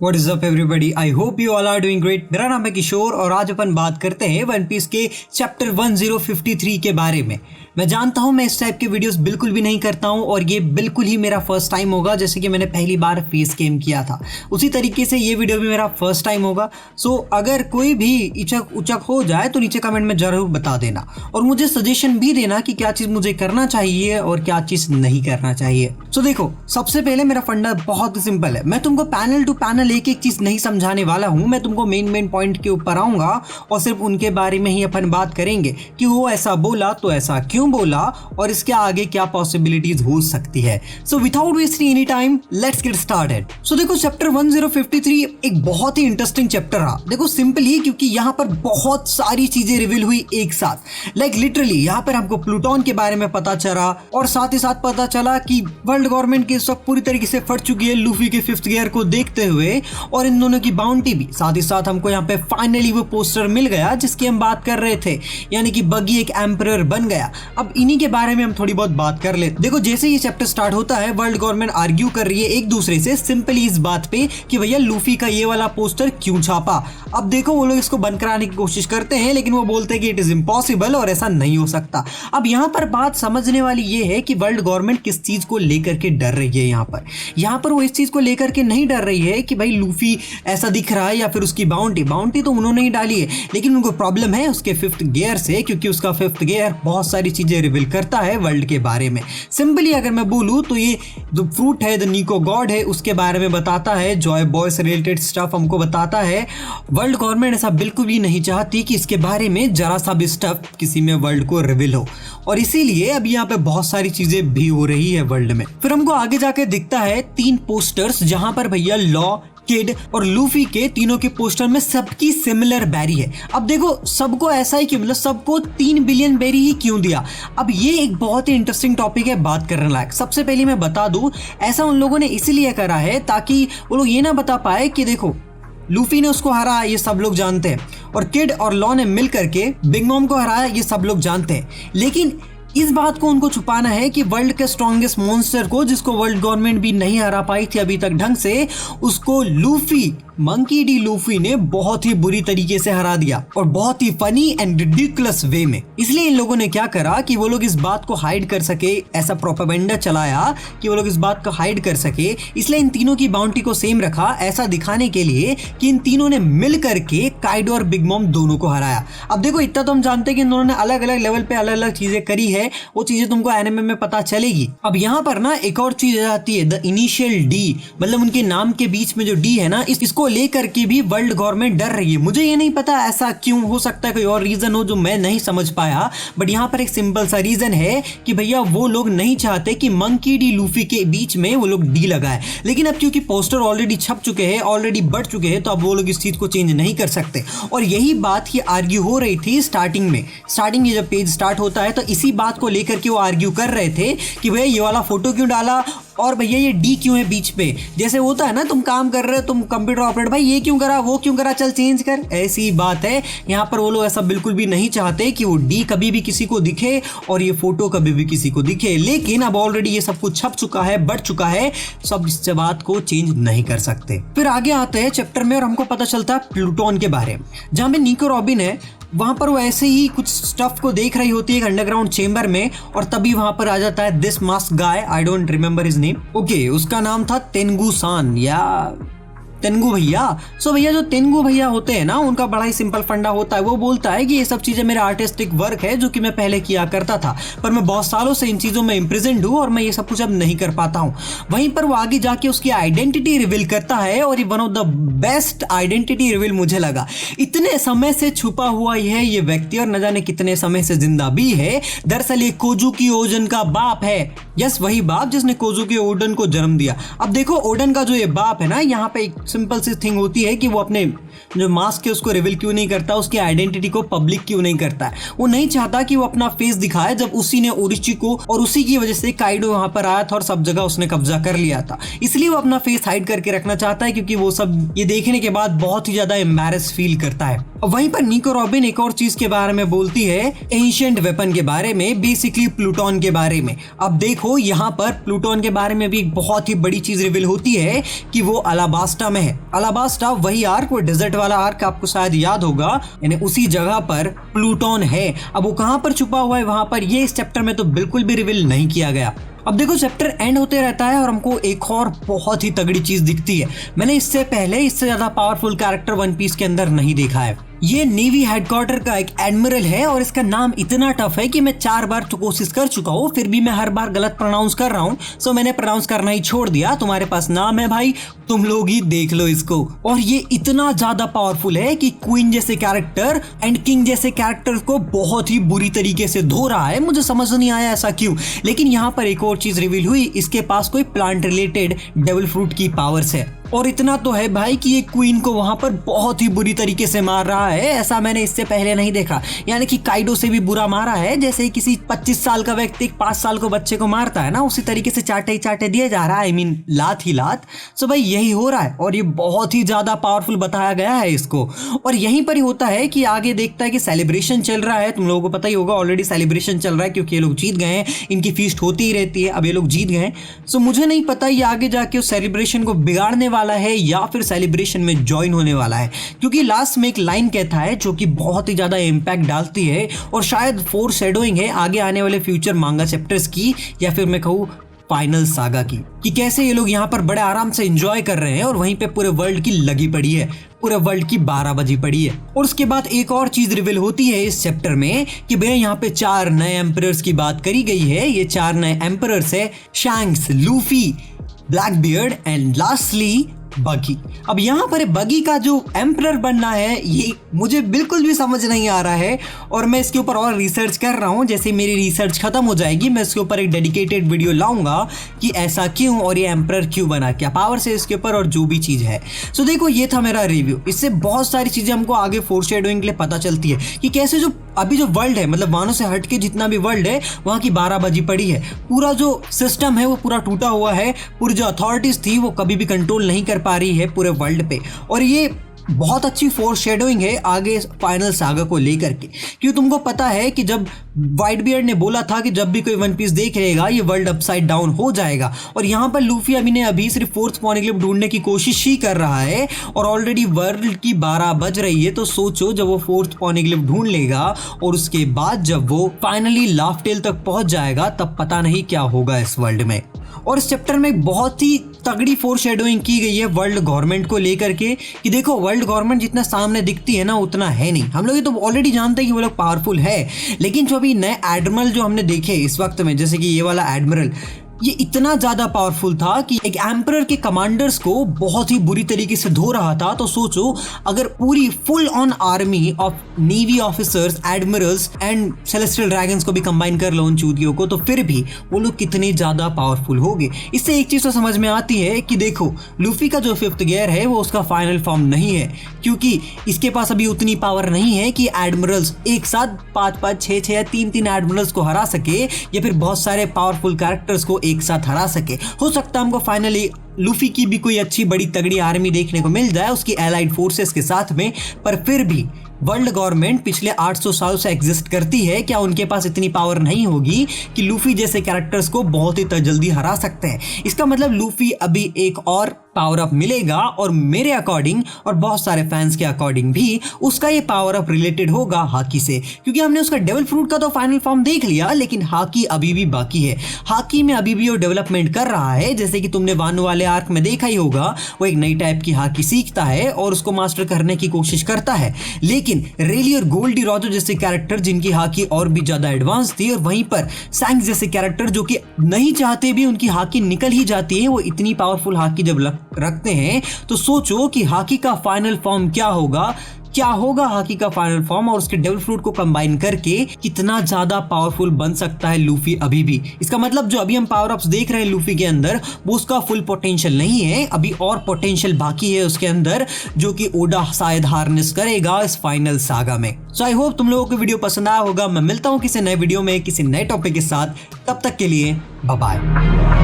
What is up everybody? I hope you all are doing great. मेरा नाम है किशोर और आज अपन बात करते हैं वन पीस के चैप्टर 1053 के बारे में। मैं जानता हूं मैं इस टाइप के वीडियोस बिल्कुल भी नहीं करता हूं और ये बिल्कुल ही मेरा फर्स्ट टाइम होगा, जैसे कि मैंने पहली बार फेस गेम किया था उसी तरीके से ये वीडियो भी मेरा फर्स्ट टाइम होगा। सो अगर कोई भी इचक उचक हो जाए तो नीचे कमेंट में जरूर बता देना और मुझे सजेशन भी देना कि क्या चीज़ मुझे करना चाहिए और क्या चीज़ नहीं करना चाहिए। सो देखो, सबसे पहले मेरा फंडा बहुत सिंपल है। मैं तुमको पैनल टू पैनल एक एक चीज़ नहीं समझाने वाला हूँ। मैं तुमको मेन पॉइंट के ऊपर आऊँगा और सिर्फ उनके बारे में ही अपन बात करेंगे कि वो ऐसा बोला तो ऐसा क्यों बोला और इसके आगे क्या पॉसिबिलिटीज हो सकती है। So without wasting any time let's get started. So देखो, चैप्टर 1053 एक बहुत ही इंटरेस्टिंग चैप्टर रहा। देखो सिंपली क्योंकि यहाँ पर बहुत सारी चीजें रिवील हुई एक साथ। लाइक लिटरली यहाँ पर हमको प्लूटोन के बारे में पता चला और साथ ही साथ पता चला कि वर्ल्ड गवर्नमेंट की इस वक्त पूरी तरीके से फट चुकी है लूफी के 5th गियर को देखते हुए, और इन दोनों की बाउंटी भी। साथ ही साथ हमको यहाँ पे फाइनली वो पोस्टर मिल गया जिसकी हम बात कर रहे थे, यानी कि बगी एक एम्परर बन गया। अब इन्हीं के बारे में हम थोड़ी बहुत बात कर ले। देखो जैसे ये चैप्टर स्टार्ट होता है वर्ल्ड गवर्नमेंट आर्ग्यू कर रही है एक दूसरे से सिंपली इस बात पे कि भैया लूफी का ये वाला पोस्टर क्यों छापा। अब देखो वो लोग इसको बंद कराने की कोशिश करते हैं लेकिन वो बोलते हैं कि इट इज इम्पॉसिबल और ऐसा नहीं हो सकता। अब यहाँ पर बात समझने वाली ये है कि वर्ल्ड गवर्नमेंट किस चीज को लेकर के डर रही है। यहाँ पर वो इस चीज को लेकर के नहीं डर रही है कि भाई लूफी ऐसा दिख रहा है या फिर उसकी बाउंटी तो उन्होंने ही डाली है, लेकिन उनको प्रॉब्लम है उसके 5th गियर से, क्योंकि उसका 5th गियर बहुत सारी चीजें रिवील करता है वर्ल्ड के बारे में। सिंपली अगर मैं बोलूं तो ये जो फ्रूट है, द निको गॉड है, उसके बारे में बताता है। जॉय बॉय से रिलेटेड स्टफ हमको बताता है। वर्ल्ड गवर्नमेंट ऐसा बिल्कुल भी नहीं चाहती कि इसके बारे में जरा सा भी स्टफ किसी में वर्ल्ड को रिवील हो, और इसीलिए अब यहाँ पे बहुत सारी चीजें भी हो रही है वर्ल्ड में। फिर हमको आगे जाके दिखता है 3 पोस्टर्स जहां पर भैया लॉ, किड और लूफी के तीनों के पोस्टर में सबकी सिमिलर बैरी है। अब देखो सबको ऐसा ही क्यों, मतलब सबको 3 बिलियन बेरी ही क्यों दिया। अब ये एक बहुत ही इंटरेस्टिंग टॉपिक है बात करने लायक। सबसे पहले मैं बता दूं, ऐसा उन लोगों ने इसलिए करा है ताकि वो लोग ये ना बता पाए कि देखो लूफी ने उसको हराया, ये सब लोग जानते हैं, और किड और लॉ ने मिल करके बिग मॉम को हराया, ये सब लोग जानते हैं। लेकिन इस बात को उनको छुपाना है कि वर्ल्ड के स्ट्रॉन्गेस्ट मॉन्स्टर को, जिसको वर्ल्ड गवर्नमेंट भी नहीं हरा पाई थी अभी तक ढंग से, उसको लूफी, मंकी डी लूफी ने बहुत ही बुरी तरीके से हरा दिया और बहुत ही फनी एंड रिडिकुलस वे में। इसलिए इन लोगों ने क्या करा कि वो लोग इस बात को हाइड कर सके, ऐसा प्रोपेगेंडा चलाया कि वो लोग इस बात को हाइड कर सके। इसलिए इन तीनों की बाउंटी को सेम रखा, ऐसा दिखाने के लिए कि इन तीनों ने मिल करके काइडो और बिग मॉम दोनों को हराया। अब देखो इतना तो हम जानते हैं कि इन दोनों ने अलग अलग लेवल पे अलग अलग चीजें करी है, वो चीजें तुमको एनिमे में पता चलेगी। अब यहाँ पर ना एक और चीज आ जाती है, द इनिशियल डी, मतलब उनके नाम के बीच में जो डी है ना, इसको लेकर के भी वर्ल्ड गवर्नमेंट डर रही है। मुझे ये नहीं पता ऐसा क्यों, हो सकता है कोई और रीजन हो जो मैं नहीं समझ पाया, बट यहाँ पर एक सिंपल सा रीजन है कि भैया वो लोग नहीं चाहते कि मंकी डी लूफी के बीच में वो लोग डी लगाए। लेकिन अब क्योंकि पोस्टर ऑलरेडी छप चुके हैं, ऑलरेडी बढ़ चुके हैं, तो अब वो लोग इस चीज को चेंज नहीं कर सकते। और यही बात की आर्ग्यू हो रही थी स्टार्टिंग में जब पेज स्टार्ट होता है तो इसी बात को लेकर के वो आर्ग्यू कर रहे थे कि भैया ये वाला फोटो क्यों डाला और भैया ये डी क्यों है बीच पे। जैसे होता है ना, तुम काम कर रहे हो, तुम कंप्यूटर ऑपरेटर, भाई ये क्यों करा, वो क्यों करा, चल चेंज कर, ऐसी बात है। यहाँ पर वो लोग ऐसा बिल्कुल भी नहीं चाहते कि वो डी कभी भी किसी को दिखे और ये फोटो कभी भी किसी को दिखे। लेकिन अब ऑलरेडी ये सब कुछ छप चुका है, बढ़ चुका है, सब इस बात को चेंज नहीं कर सकते। फिर आगे आते हैं चैप्टर में और हमको पता चलता है प्लूटोन के बारे में, जहाँ पे निको रॉबिन है, वहां पर वो ऐसे ही कुछ स्टफ को देख रही होती है एक अंडरग्राउंड चेंबर में, और तभी वहां पर आ जाता है this mask guy, I don't remember his name. Okay, उसका नाम था तेंगू सान या तेंगू भैया। सो भैया जो तेंगू भैया होते हैं ना, उनका बड़ा ही सिंपल फंडा होता है। वो बोलता है कि ये सब चीजें मेरा आर्टिस्टिक वर्क है जो कि मैं पहले किया करता था, पर मैं बहुत सालों से इन चीजों में इम्प्रिजन्ड हूँ और मैं ये सब कुछ अब नहीं कर पाता हूँ। वहीं पर वो आगे जाके उसकी आइडेंटिटी रिवील करता है, और ये one of the best identity reveal मुझे लगा। इतने समय से छुपा हुआ है ये व्यक्ति और न जाने कितने समय से जिंदा भी है। दरअसल ये कोजुकी ओडन का बाप है। यस, वही बाप जिसने कोजुकी ओडन को जन्म दिया। अब देखो ओडन का जो ये बाप है ना, यहाँ पे एक सिंपल सी थिंग होती है कि वो अपने जो मास्क है उसको रिवील क्यों नहीं करता, उसकी आइडेंटिटी को पब्लिक क्यों नहीं करता है। वो नहीं चाहता कि वो अपना फेस दिखाए, जब उसी ने ओरिची को, और उसी की वजह से काइडो वहां पर आया था और सब जगह उसने कब्जा कर लिया था। इसलिए वो अपना फेस हाइड करके रखना चाहता है, क्योंकि वो सब ये देखने के बाद बहुत ही ज्यादा एम्बैरेस फील करता है। वहीं पर निको रॉबिन एक और चीज के बारे में बोलती है, एंशिएंट वेपन के बारे में, बेसिकली प्लूटोन के बारे में। अब देखो यहाँ पर प्लूटोन के बारे में भी एक बहुत ही बड़ी चीज रिवील होती है कि वो अलाबास्टा में है। अलाबास्टा वही आर्क, वो डेजर्ट वाला आर्क, आपको शायद याद होगा, यानी उसी जगह पर प्लूटोन है। अब वो कहां पर छुपा हुआ है वहां पर, ये इस चैप्टर में तो बिल्कुल भी रिवील नहीं किया गया। अब देखो चैप्टर एंड होते रहता है और हमको एक और बहुत ही तगड़ी चीज दिखती है। मैंने इससे पहले इससे ज्यादा पावरफुल कैरेक्टर वन पीस के अंदर नहीं देखा है। ये नेवी हेडक्वार्टर का एक एडमिरल है और इसका नाम इतना टफ है कि मैं 4 बार तो कोशिश कर चुका हूँ, फिर भी मैं हर बार गलत प्रोनाउंस कर रहा हूँ। सो मैंने प्रोनाउंस करना ही छोड़ दिया। तुम्हारे पास नाम है भाई, तुम लोग ही देख लो इसको। और ये इतना ज्यादा पावरफुल है कि क्वीन जैसे कैरेक्टर एंड किंग जैसे कैरेक्टर को बहुत ही बुरी तरीके से धो रहा है। मुझे समझ नहीं आया ऐसा क्यों, लेकिन यहाँ पर एक और चीज रिवील हुई, इसके पास कोई प्लांट रिलेटेड डेविल फ्रूट की पावर्स है। और इतना तो है भाई कि ये क्वीन को वहां पर बहुत ही बुरी तरीके से मार रहा है। ऐसा मैंने इससे पहले नहीं देखा, यानी कि काइडो से भी बुरा मारा है। जैसे किसी 25 साल का व्यक्ति 5 साल को बच्चे को मारता है ना, उसी तरीके से चाटे ही चाटे दिए जा रहा है। आई मीन लात ही लात। सो भाई यही हो रहा है और ये बहुत ही ज्यादा पावरफुल बताया गया है इसको। और यहीं पर ही होता है कि आगे देखता है कि सेलिब्रेशन चल रहा है। तुम लोगों को पता ही होगा, ऑलरेडी सेलिब्रेशन चल रहा है क्योंकि ये लोग जीत गए हैं। इनकी फीस्ट होती ही रहती है, अब ये लोग जीत गए। सो मुझे नहीं पता ये आगे जाके उस सेलिब्रेशन को बिगाड़ने वाला है या फिर सेलिब्रेशन में ज्वाइन होने वाला है, क्योंकि लास्ट में एक लाइन कहता है जो कि बहुत ही ज्यादा इंपैक्ट डालती है और शायद फोरशैडोइंग है आगे आने वाले फ्यूचर मांगा चैप्टर्स की, या फिर मैं कहूँ फाइनल सागा की, कि कैसे ये लोग यहाँ पर बड़े आराम से एंजॉय कर रहे हैं और वहीं पे पूरे वर्ल्ड की लगी पड़ी है, पूरे वर्ल्ड की 12 बजी पड़ी है। और उसके बाद एक और चीज रिवील होती है इस चैप्टर में कि भैया यहाँ पे 4 नए एम्परर्स की बात करी गई है। ये 4 नए एम्परर्स है, शैंक्स, लूफी, ब्लैकबियर्ड एंड लास्टली बगी। अब यहाँ पर बगी का जो एम्परर बनना है ये मुझे बिल्कुल भी समझ नहीं आ रहा है और मैं इसके ऊपर और रिसर्च कर रहा हूँ। जैसे मेरी रिसर्च खत्म हो जाएगी मैं इसके ऊपर एक डेडिकेटेड वीडियो लाऊंगा कि ऐसा क्यों और ये एम्परर क्यों बना, क्या पावर से इसके ऊपर और जो भी चीज है। सो देखो ये था मेरा रिव्यू। इससे बहुत सारी चीजें हमको आगे फोरशैडोइंग के लिए पता चलती है कि कैसे जो अभी जो वर्ल्ड है, मतलब वानों से हट के जितना भी वर्ल्ड है वहाँ की 12 बजी पड़ी है। पूरा जो सिस्टम है वो पूरा टूटा हुआ है। पूरी जो अथॉरिटीज थी वो कभी भी कंट्रोल नहीं कर पा रही है पूरे वर्ल्ड पे। और ये बहुत अच्छी फोरशैडोइंग है आगे फाइनल सागा को लेकर के, क्योंकि तुमको पता है कि जब व्हाइट बियर्ड ने बोला था कि जब भी कोई वन पीस देख लेगा ये वर्ल्ड अपसाइड डाउन हो जाएगा। और यहाँ पर लूफी अभी सिर्फ 4th पॉनिग्लिफ ढूंढने की कोशिश ही कर रहा है और ऑलरेडी वर्ल्ड की 12 बज रही है। तो सोचो जब वो 4th पॉनिग्लिफ ढूंढ लेगा और उसके बाद जब वो फाइनली लाफ्टेल तक पहुंच जाएगा तब पता नहीं क्या होगा इस वर्ल्ड में। और इस चैप्टर में बहुत ही तगड़ी फोरशैडोइंग की गई है वर्ल्ड गवर्नमेंट को लेकर के कि देखो वर्ल्ड गवर्नमेंट जितना सामने दिखती है ना उतना है नहीं। हम लोग ये तो ऑलरेडी जानते हैं कि वो लोग पावरफुल है, लेकिन जो अभी नए एडमिरल जो हमने देखे इस वक्त में, जैसे कि ये वाला एडमिरल, ये इतना ज्यादा पावरफुल था कि एक एम्परर के कमांडर्स को बहुत ही बुरी तरीके से धो रहा था। तो सोचो अगर पूरी full on army of navy officers, Admirals and celestial dragons को भी कंबाइन कर लो उन चूतियों को, तो फिर भी वो लोग कितने ज्यादा पावरफुल हो गए। इससे एक चीज तो समझ में आती है कि देखो लूफी का जो 5th गियर है वो उसका फाइनल फॉर्म नहीं है, क्योंकि इसके पास अभी उतनी पावर नहीं है कि एडमिरल्स एक साथ 5-5, 6-6 या 3-3 एडमिरल्स को हरा सके या फिर बहुत सारे पावरफुल कैरेक्टर्स को एक साथ हरा सके। हो सकता है हमको फाइनली लूफी की भी कोई अच्छी बड़ी तगड़ी आर्मी देखने को मिल जाए उसकी एलाइड फोर्सेस के साथ में, पर फिर भी वर्ल्ड गवर्नमेंट पिछले 800 साल से एग्जिस्ट करती है। क्या उनके पास इतनी पावर नहीं होगी कि लूफी जैसे कैरेक्टर्स को बहुत ही जल्दी हरा सकते हैं? इसका मतलब लूफी अभी एक और पावर अप मिलेगा और मेरे अकॉर्डिंग और बहुत सारे फैंस के अकॉर्डिंग भी उसका ये पावर अप रिलेटेड होगा हाकी से, क्योंकि हमने उसका डेविल फ्रूट का तो फाइनल फॉर्म देख लिया, लेकिन हाकी अभी भी बाकी है। हाकी में अभी भी वो डेवलपमेंट कर रहा है, जैसे कि तुमने वानो वाले आर्क में देखा ही होगा। वो एक नई टाइप की हाकी सीखता है और उसको मास्टर करने की कोशिश करता है, लेकिन रेली और गोल्डी रोजो जैसे कैरेक्टर जिनकी हाकी और भी ज्यादा एडवांस थी, और वहीं पर सैंक्स जैसे कैरेक्टर जो कि नहीं चाहते भी उनकी हाकी निकल ही जाती है, वो इतनी पावरफुल हाकी जब रखते हैं तो सोचो कि हाकी का फाइनल फॉर्म क्या होगा हाकी का फाइनल फॉर्म, और उसके डेविल फ्रूट को कंबाइन करके कितना ज्यादा पावरफुल बन सकता है लूफी अभी भी। इसका मतलब जो अभी हम पावर अप्स देख रहे हैं लूफी के अंदर वो उसका फुल पोटेंशियल नहीं है, अभी और पोटेंशियल बाकी है उसके अंदर, जो कि ओडा शायद हार्नेस करेगा इस फाइनल सागा में। सो आई होप तुम लोगों को वीडियो पसंद आया होगा। मैं मिलता हूँ किसी नए वीडियो में किसी नए टॉपिक के साथ, तब तक के लिए बाय बाय।